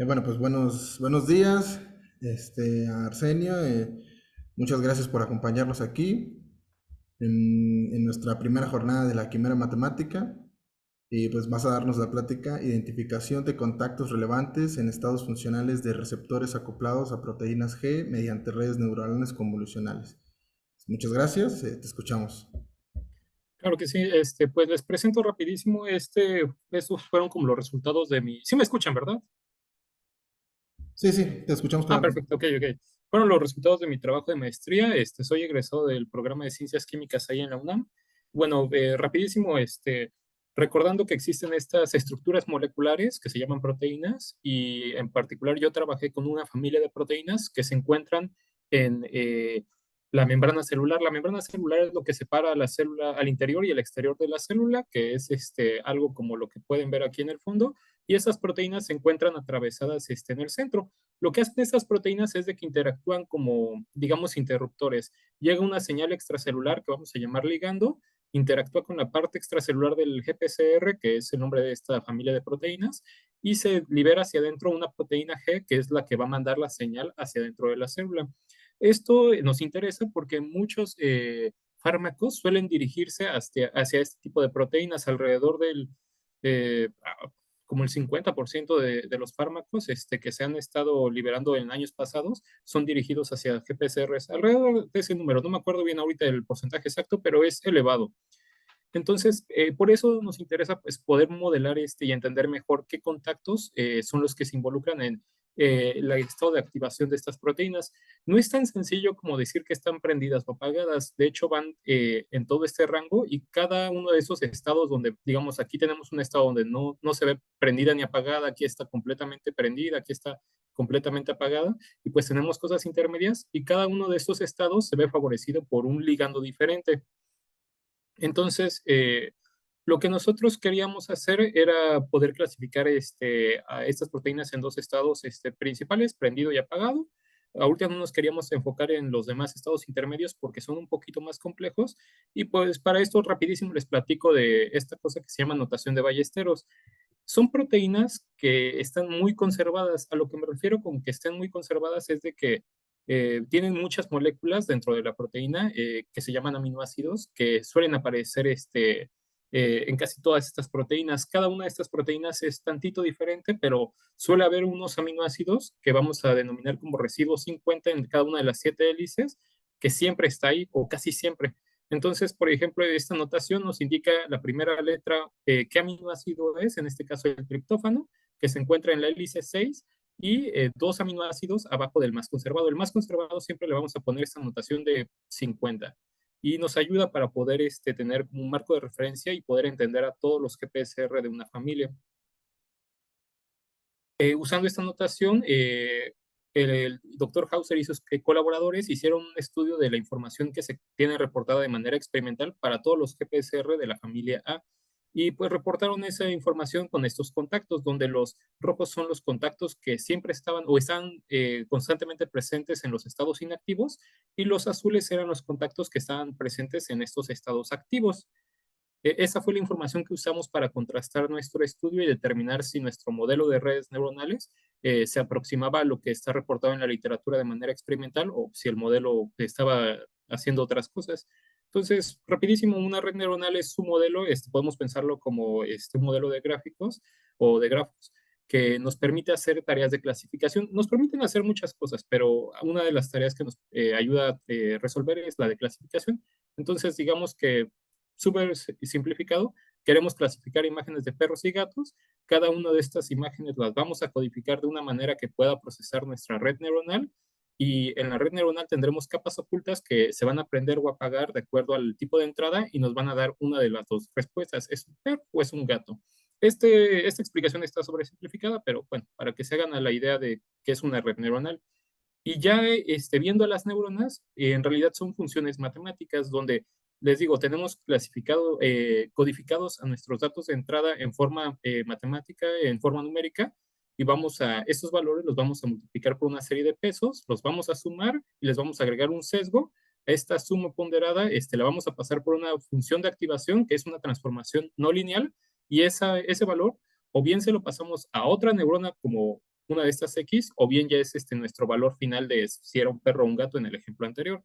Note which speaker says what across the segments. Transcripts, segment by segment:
Speaker 1: Bueno, pues buenos días, a Arsenio. Muchas gracias por acompañarnos aquí en nuestra primera jornada de la Quimera Matemática. Y pues vas a darnos la plática Identificación de contactos relevantes en estados funcionales de receptores acoplados a proteínas G mediante redes neuronales convolucionales. Muchas gracias, te escuchamos.
Speaker 2: Claro que sí, pues les presento rapidísimo, esos fueron como los resultados de mi, sí me escuchan, ¿verdad?
Speaker 1: Sí, sí, te escuchamos
Speaker 2: Ah,
Speaker 1: claramente.
Speaker 2: perfecto, ok, ok. Fueron los resultados de mi trabajo de maestría, soy egresado del programa de Ciencias Químicas ahí en la UNAM. Bueno, rapidísimo, recordando que existen estas estructuras moleculares que se llaman proteínas y en particular yo trabajé con una familia de proteínas que se encuentran en la membrana celular. La membrana celular es lo que separa a la célula al interior y al exterior de la célula, que es algo como lo que pueden ver aquí en el fondo, y esas proteínas se encuentran atravesadas en el centro. Lo que hacen estas proteínas es de que interactúan como, digamos, interruptores. Llega una señal extracelular que vamos a llamar ligando, interactúa con la parte extracelular del GPCR, que es el nombre de esta familia de proteínas, y se libera hacia adentro una proteína G, que es la que va a mandar la señal hacia adentro de la célula. Esto nos interesa porque muchos fármacos suelen dirigirse hacia este tipo de proteínas alrededor del eh, como el 50% de los fármacos que se han estado liberando en años pasados son dirigidos hacia GPCRs. Alrededor de ese número, no me acuerdo bien ahorita el porcentaje exacto, pero es elevado. Entonces, por eso nos interesa pues, poder modelar y entender mejor qué contactos son los que se involucran en el estado de activación de estas proteínas. No es tan sencillo como decir que están prendidas o apagadas. De hecho, van en todo este rango y cada uno de esos estados donde, digamos, aquí tenemos un estado donde no se ve prendida ni apagada, aquí está completamente prendida, aquí está completamente apagada, y pues tenemos cosas intermedias y cada uno de estos estados se ve favorecido por un ligando diferente. Entonces, lo que nosotros queríamos hacer era poder clasificar a estas proteínas en dos estados principales, prendido y apagado. Ahorita no nos queríamos enfocar en los demás estados intermedios porque son un poquito más complejos. Y pues para esto rapidísimo les platico de esta cosa que se llama notación de Ballesteros. Son proteínas que están muy conservadas. A lo que me refiero con que estén muy conservadas es de que tienen muchas moléculas dentro de la proteína que se llaman aminoácidos, que suelen aparecer en casi todas estas proteínas. Cada una de estas proteínas es tantito diferente, pero suele haber unos aminoácidos que vamos a denominar como residuo 50 en cada una de las 7 hélices, que siempre está ahí o casi siempre. Entonces, por ejemplo, esta notación nos indica la primera letra, qué aminoácido es, en este caso el triptófano, que se encuentra en la hélice 6, y dos aminoácidos abajo del más conservado. El más conservado siempre le vamos a poner esta notación de 50 y nos ayuda para poder tener un marco de referencia y poder entender a todos los GPSR de una familia. Usando esta notación, el doctor Hauser y sus colaboradores hicieron un estudio de la información que se tiene reportada de manera experimental para todos los GPSR de la familia A. Y pues reportaron esa información con estos contactos, donde los rojos son los contactos que siempre estaban o están constantemente presentes en los estados inactivos, y los azules eran los contactos que estaban presentes en estos estados activos. Esa fue la información que usamos para contrastar nuestro estudio y determinar si nuestro modelo de redes neuronales se aproximaba a lo que está reportado en la literatura de manera experimental o si el modelo estaba haciendo otras cosas. Entonces, rapidísimo, una red neuronal es un modelo, podemos pensarlo como un modelo de gráficos o de grafos que nos permite hacer tareas de clasificación. Nos permiten hacer muchas cosas, pero una de las tareas que nos ayuda a resolver es la de clasificación. Entonces, digamos que súper simplificado, queremos clasificar imágenes de perros y gatos. Cada una de estas imágenes las vamos a codificar de una manera que pueda procesar nuestra red neuronal, y en la red neuronal tendremos capas ocultas que se van a prender o apagar de acuerdo al tipo de entrada y nos van a dar una de las dos respuestas, ¿es un perro o es un gato? Esta explicación está sobresimplificada, pero bueno, para que se hagan a la idea de qué es una red neuronal. Y ya viendo las neuronas, en realidad son funciones matemáticas donde, les digo, tenemos clasificado, codificados a nuestros datos de entrada en forma matemática, en forma numérica, y vamos a, estos valores los vamos a multiplicar por una serie de pesos, los vamos a sumar y les vamos a agregar un sesgo. Esta suma ponderada la vamos a pasar por una función de activación, que es una transformación no lineal, y ese valor o bien se lo pasamos a otra neurona como una de estas X, o bien ya es nuestro valor final de si era un perro o un gato en el ejemplo anterior.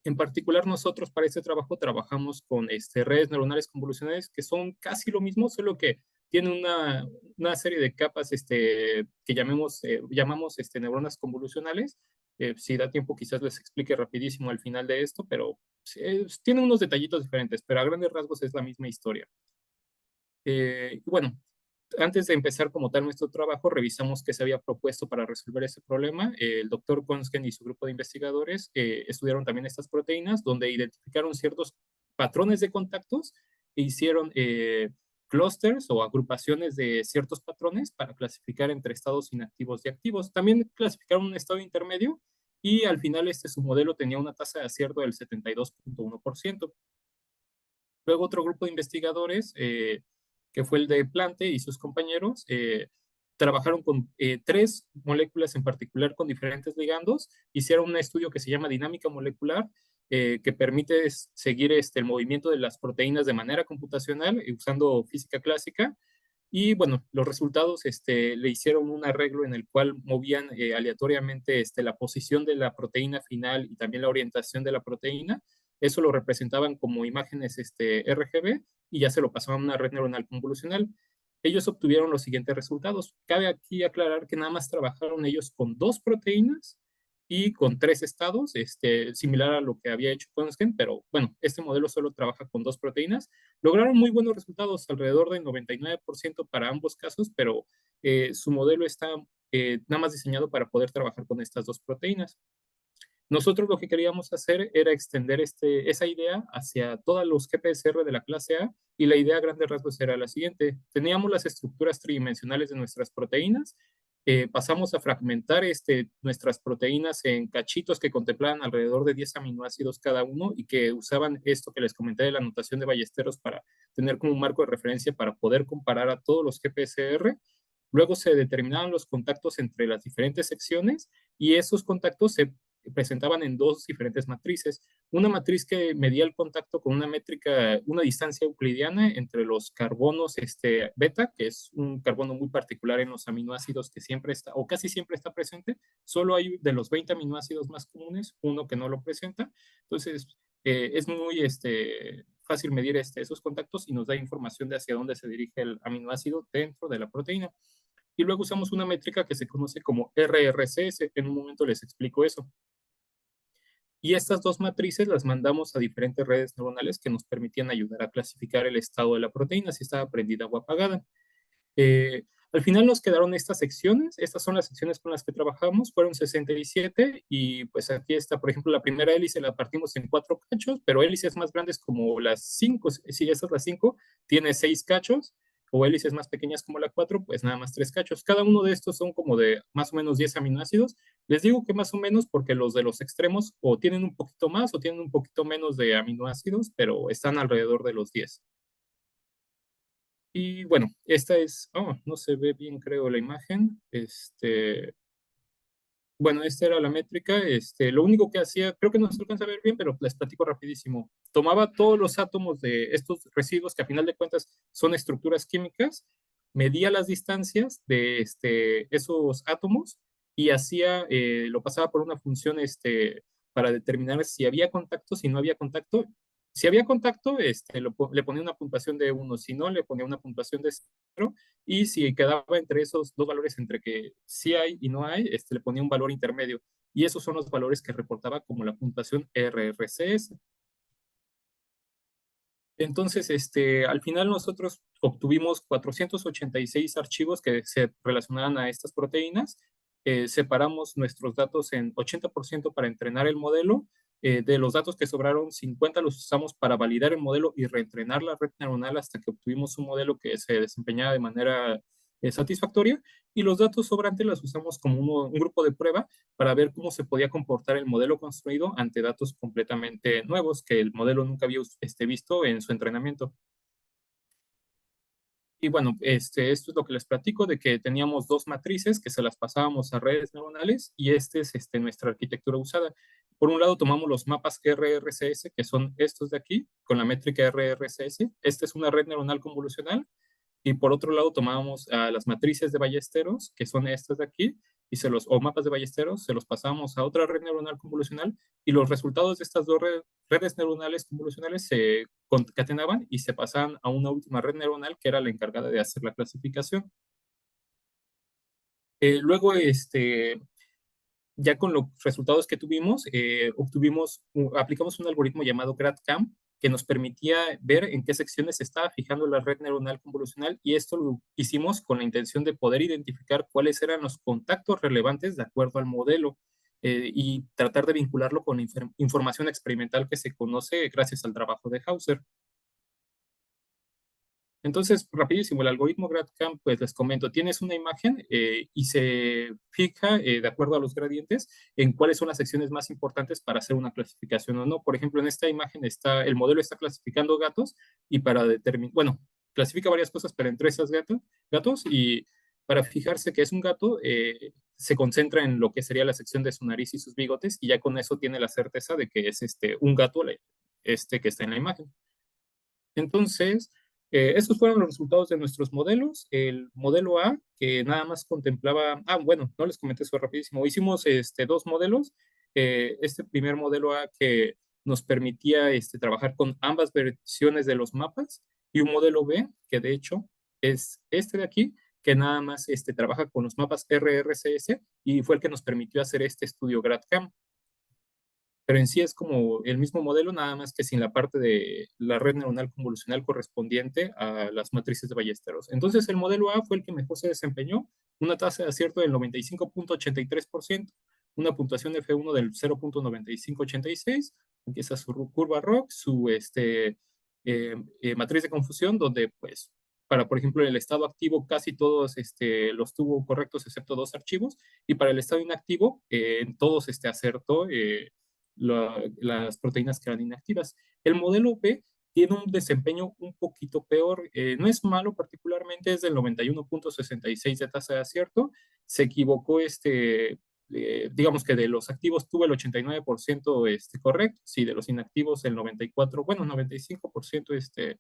Speaker 2: En particular, nosotros para este trabajo trabajamos con redes neuronales convolucionales que son casi lo mismo, solo que tienen una serie de capas que llamamos neuronas convolucionales. Si da tiempo, quizás les explique rapidísimo al final de esto, pero tiene unos detallitos diferentes, pero a grandes rasgos es la misma historia. Bueno, antes de empezar como tal nuestro trabajo, revisamos qué se había propuesto para resolver ese problema. El doctor Konsken y su grupo de investigadores estudiaron también estas proteínas, donde identificaron ciertos patrones de contactos e hicieron clusters o agrupaciones de ciertos patrones para clasificar entre estados inactivos y activos. También clasificaron un estado intermedio y al final su modelo tenía una tasa de acierto del 72.1%. Luego otro grupo de investigadores, que fue el de Plante y sus compañeros, trabajaron con 3 moléculas en particular con diferentes ligandos, hicieron un estudio que se llama dinámica molecular, que permite seguir el movimiento de las proteínas de manera computacional usando física clásica. Y bueno, los resultados le hicieron un arreglo en el cual movían aleatoriamente la posición de la proteína final y también la orientación de la proteína. Eso lo representaban como imágenes RGB y ya se lo pasaban a una red neuronal convolucional. Ellos obtuvieron los siguientes resultados. Cabe aquí aclarar que nada más trabajaron ellos con 2 proteínas y con 3 estados, similar a lo que había hecho Konsken, pero bueno, este modelo solo trabaja con 2 proteínas. Lograron muy buenos resultados, alrededor del 99% para ambos casos, pero su modelo está nada más diseñado para poder trabajar con estas 2 proteínas. Nosotros lo que queríamos hacer era extender esa idea hacia todos los GPSR de la clase A, y la idea a grandes rasgos era la siguiente. Teníamos las estructuras tridimensionales de nuestras proteínas, pasamos a fragmentar nuestras proteínas en cachitos que contemplaban alrededor de 10 aminoácidos cada uno y que usaban esto que les comenté de la notación de Ballesteros para tener como un marco de referencia para poder comparar a todos los GPSR. Luego se determinaban los contactos entre las diferentes secciones y esos contactos se presentaban en 2 diferentes matrices. Una matriz que medía el contacto con una métrica, una distancia euclidiana entre los carbonos beta, que es un carbono muy particular en los aminoácidos que siempre está, o casi siempre está presente. Solo hay de los 20 aminoácidos más comunes, uno que no lo presenta. Entonces, es muy fácil medir esos contactos y nos da información de hacia dónde se dirige el aminoácido dentro de la proteína. Y luego usamos una métrica que se conoce como RRCS. En un momento les explico eso. Y estas 2 matrices las mandamos a diferentes redes neuronales que nos permitían ayudar a clasificar el estado de la proteína, si estaba prendida o apagada. Al final nos quedaron estas secciones. Estas son las secciones con las que trabajamos. Fueron 67 y pues aquí está, por ejemplo, la primera hélice la partimos en 4 cachos, pero hélices más grandes como las 5, si esa es la 5, tiene 6 cachos, o hélices más pequeñas como la 4, pues nada más 3 cachos. Cada uno de estos son como de más o menos 10 aminoácidos. Les digo que más o menos porque los de los extremos o tienen un poquito más o tienen un poquito menos de aminoácidos, pero están alrededor de los 10. Y bueno, esta es, no se ve bien, creo, la imagen. Bueno, esta era la métrica. Lo único que hacía, creo que no se alcanza a ver bien, pero les platico rapidísimo. Tomaba todos los átomos de estos residuos, que a final de cuentas son estructuras químicas, medía las distancias de esos átomos y lo pasaba por una función para determinar si había contacto, si no había contacto. Si había contacto, le ponía una puntuación de 1, si no, le ponía una puntuación de 0, y si quedaba entre esos 2 valores, entre que sí hay y no hay, le ponía un valor intermedio. Y esos son los valores que reportaba como la puntuación RRCS. Entonces, al final nosotros obtuvimos 486 archivos que se relacionaban a estas proteínas. Separamos nuestros datos en 80% para entrenar el modelo. De los datos que sobraron, 50 los usamos para validar el modelo y reentrenar la red neuronal hasta que obtuvimos un modelo que se desempeñaba de manera satisfactoria. Y los datos sobrantes los usamos como un grupo de prueba para ver cómo se podía comportar el modelo construido ante datos completamente nuevos que el modelo nunca había visto en su entrenamiento. Y bueno, esto es lo que les platico, de que teníamos 2 matrices que se las pasábamos a redes neuronales, y esta es nuestra arquitectura usada. Por un lado tomamos los mapas RRCS, que son estos de aquí, con la métrica RRCS. Esta es una red neuronal convolucional. Y por otro lado tomábamos las matrices de Ballesteros, que son estas de aquí, o mapas de Ballesteros, se los pasamos a otra red neuronal convolucional y los resultados de estas dos redes neuronales convolucionales se concatenaban y se pasaban a una última red neuronal que era la encargada de hacer la clasificación. Luego, ya con los resultados que tuvimos, aplicamos un algoritmo llamado GradCam que nos permitía ver en qué secciones se estaba fijando la red neuronal convolucional y esto lo hicimos con la intención de poder identificar cuáles eran los contactos relevantes de acuerdo al modelo y tratar de vincularlo con información experimental que se conoce gracias al trabajo de Hauser. Entonces, rapidísimo, el algoritmo GradCam, pues les comento, tienes una imagen y se fija, de acuerdo a los gradientes, en cuáles son las secciones más importantes para hacer una clasificación o no. Por ejemplo, en esta imagen el modelo está clasificando gatos y para determinar, bueno, clasifica varias cosas, pero entre esas gatos y para fijarse que es un gato, se concentra en lo que sería la sección de su nariz y sus bigotes y ya con eso tiene la certeza de que es un gato que está en la imagen. Entonces, estos fueron los resultados de nuestros modelos. El modelo A, que nada más contemplaba, bueno, no les comenté eso rapidísimo. Hicimos dos modelos. Este primer modelo A que nos permitía trabajar con ambas versiones de los mapas y un modelo B, que de hecho es este de aquí, que nada más trabaja con los mapas RRCS y fue el que nos permitió hacer este estudio GradCam, pero en sí es como el mismo modelo, nada más que sin la parte de la red neuronal convolucional correspondiente a las matrices de Ballesteros. Entonces, el modelo A fue el que mejor se desempeñó, una tasa de acierto del 95.83%, una puntuación F1 del 0.9586, empieza su curva ROC, su matriz de confusión, donde pues para, por ejemplo, el estado activo casi todos los tuvo correctos excepto dos archivos, y para el estado inactivo en todos acertó las proteínas que eran inactivas. El modelo B tiene un desempeño un poquito peor, no es malo particularmente, es del 91.66 de tasa de acierto, se equivocó digamos que de los activos tuvo el 89% correcto, sí, de los inactivos el 94, bueno, 95%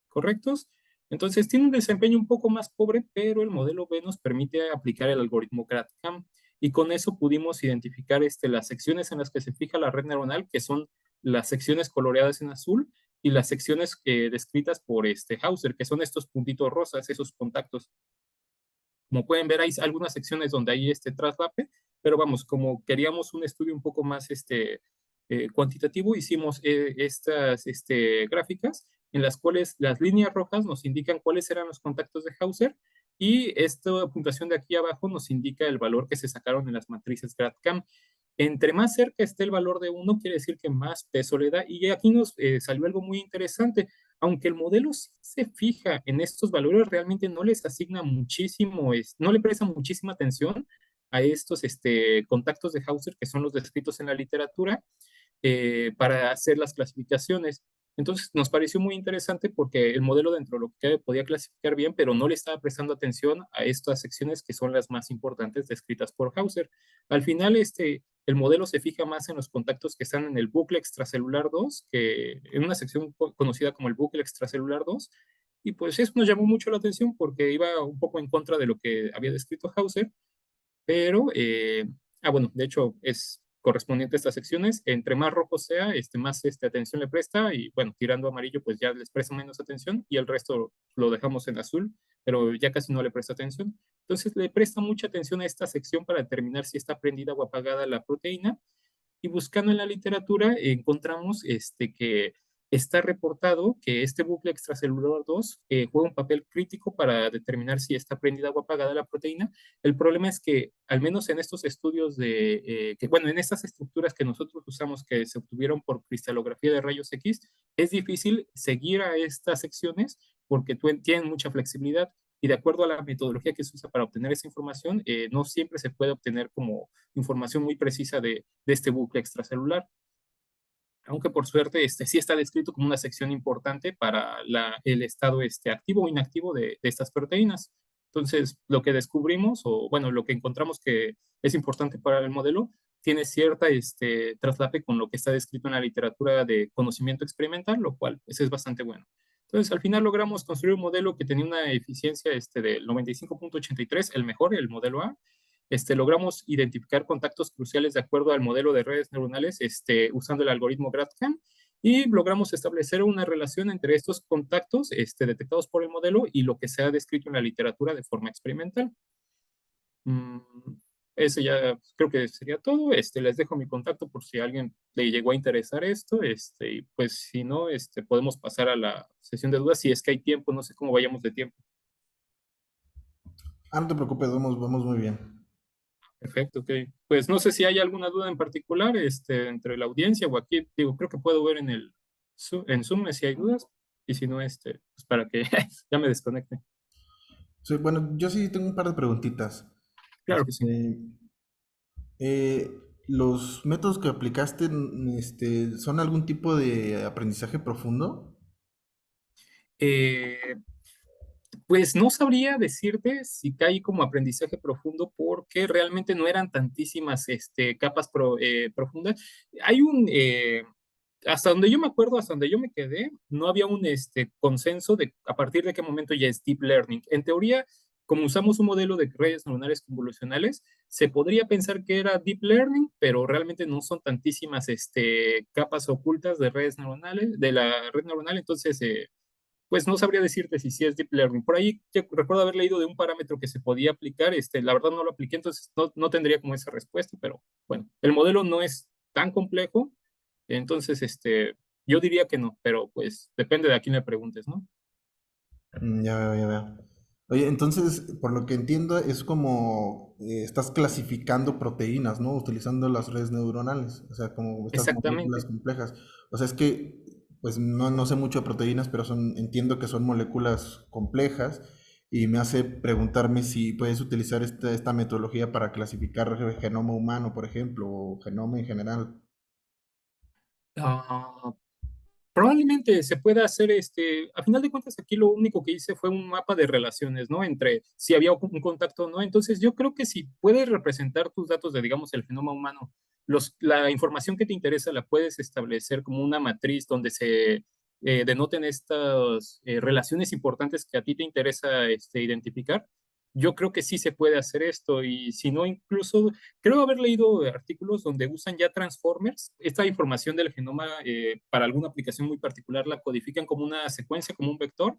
Speaker 2: correctos. Entonces tiene un desempeño un poco más pobre, pero el modelo B nos permite aplicar el algoritmo GradCam y con eso pudimos identificar las secciones en las que se fija la red neuronal, que son las secciones coloreadas en azul y las secciones descritas por Hauser, que son estos puntitos rosas, esos contactos. Como pueden ver, hay algunas secciones donde hay este traslape, pero vamos, como queríamos un estudio un poco más cuantitativo, hicimos estas gráficas en las cuales las líneas rojas nos indican cuáles eran los contactos de Hauser y esta puntuación de aquí abajo nos indica el valor que se sacaron en las matrices GradCam. Entre más cerca esté el valor de uno, quiere decir que más peso le da. Y aquí nos salió algo muy interesante. Aunque el modelo sí se fija en estos valores, realmente no les asigna muchísimo, no le presta muchísima atención a estos contactos de Hauser que son los descritos en la literatura para hacer las clasificaciones. Entonces nos pareció muy interesante porque el modelo dentro de lo que cabe podía clasificar bien, pero no le estaba prestando atención a estas secciones que son las más importantes descritas por Hauser. Al final, el modelo se fija más en los contactos que están en el bucle extracelular 2, que en una sección conocida como el bucle extracelular 2, y pues eso nos llamó mucho la atención porque iba un poco en contra de lo que había descrito Hauser, pero, bueno, de hecho es correspondiente a estas secciones, entre más rojo sea, más atención le presta y bueno, tirando amarillo pues ya les presta menos atención y el resto lo dejamos en azul, pero ya casi no le presta atención. Entonces le presta mucha atención a esta sección para determinar si está prendida o apagada la proteína y buscando en la literatura encontramos que está reportado que este bucle extracelular 2 juega un papel crítico para determinar si está prendida o apagada la proteína. El problema es que, al menos en estos estudios bueno, en estas estructuras que nosotros usamos que se obtuvieron por cristalografía de rayos X, es difícil seguir a estas secciones porque tienen mucha flexibilidad y de acuerdo a la metodología que se usa para obtener esa información, no siempre se puede obtener como información muy precisa de este bucle extracelular. Aunque por suerte sí está descrito como una sección importante para el estado activo o inactivo de estas proteínas. Entonces, lo que descubrimos, o bueno, lo que encontramos que es importante para el modelo, tiene cierta traslape con lo que está descrito en la literatura de conocimiento experimental, lo cual pues, es bastante bueno. Entonces, al final logramos construir un modelo que tenía una eficiencia del 95.83, el mejor, el modelo A. Logramos identificar contactos cruciales de acuerdo al modelo de redes neuronales usando el algoritmo GraphCam y logramos establecer una relación entre estos contactos detectados por el modelo y lo que se ha descrito en la literatura de forma experimental. Mm, Eso ya creo que sería todo. Les dejo mi contacto por si a alguien le llegó a interesar esto. Y pues si no, podemos pasar a la sesión de dudas si es que hay tiempo. No sé cómo vayamos de tiempo.
Speaker 1: Ah, no te preocupes, vamos muy bien.
Speaker 2: Perfecto, ok. Pues no sé si hay alguna duda en particular, entre la audiencia o aquí. Digo, creo que puedo ver en en Zoom si hay dudas. Y si no, pues para que ya me desconecte.
Speaker 1: Sí, bueno, yo sí tengo un par de preguntitas.
Speaker 2: Claro que sí.
Speaker 1: Este, eh, ¿Los métodos que aplicaste, son algún tipo de aprendizaje profundo?
Speaker 2: Eh, Pues no sabría decirte si cae como aprendizaje profundo porque realmente no eran tantísimas capas profundas. Hay hasta donde yo me acuerdo, hasta donde yo me quedé, no había un consenso de a partir de qué momento ya es deep learning. En teoría, como usamos un modelo de redes neuronales convolucionales, se podría pensar que era deep learning, pero realmente no son tantísimas capas ocultas de redes neuronales, de la red neuronal, entonces pues no sabría decirte si sí es deep learning. Por ahí yo recuerdo haber leído de un parámetro que se podía aplicar, la verdad no lo apliqué, entonces no tendría como esa respuesta, pero bueno, el modelo no es tan complejo, entonces yo diría que no, pero pues depende de a quién le preguntes, ¿no?
Speaker 1: Ya veo, ya veo. Oye, entonces, por lo que entiendo, es como estás clasificando proteínas, ¿no? Utilizando las redes neuronales, o sea, como estas moléculas
Speaker 2: Exactamente.
Speaker 1: complejas. O sea, es que, pues no sé mucho de proteínas, pero entiendo que son moléculas complejas y me hace preguntarme si puedes utilizar esta metodología para clasificar el genoma humano, por ejemplo, o genoma en general.
Speaker 2: Ah, Probablemente se pueda hacer, a final de cuentas aquí lo único que hice fue un mapa de relaciones, ¿no? Entre si había un contacto o no. Entonces yo creo que si puedes representar tus datos de, digamos, el genoma humano, la información que te interesa la puedes establecer como una matriz donde se denoten estas relaciones importantes que a ti te interesa identificar. Yo creo que sí se puede hacer esto y si no, incluso creo haber leído artículos donde usan ya transformers. Esta información del genoma para alguna aplicación muy particular la codifican como una secuencia, como un vector.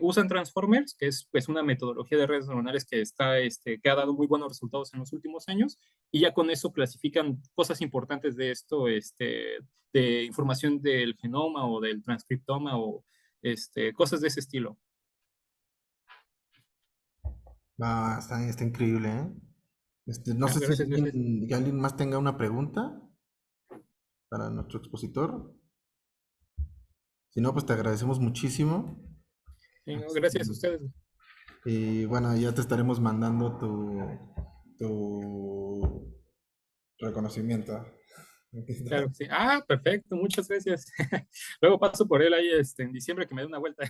Speaker 2: Usan transformers, que es pues una metodología de redes neuronales que ha dado muy buenos resultados en los últimos años, y ya con eso clasifican cosas importantes de esto, de información del genoma o del transcriptoma o cosas de ese estilo.
Speaker 1: Está increíble, ¿eh? No sé si
Speaker 2: Gracias, gracias.
Speaker 1: alguien más tenga una pregunta para nuestro expositor. Si no, pues te agradecemos muchísimo.
Speaker 2: Sí, no,
Speaker 1: Este,
Speaker 2: gracias a ustedes.
Speaker 1: Y bueno, ya te estaremos mandando tu reconocimiento. Aquí está.
Speaker 2: Claro que sí. Perfecto, muchas gracias. Luego paso por él ahí en diciembre que me dé una vuelta.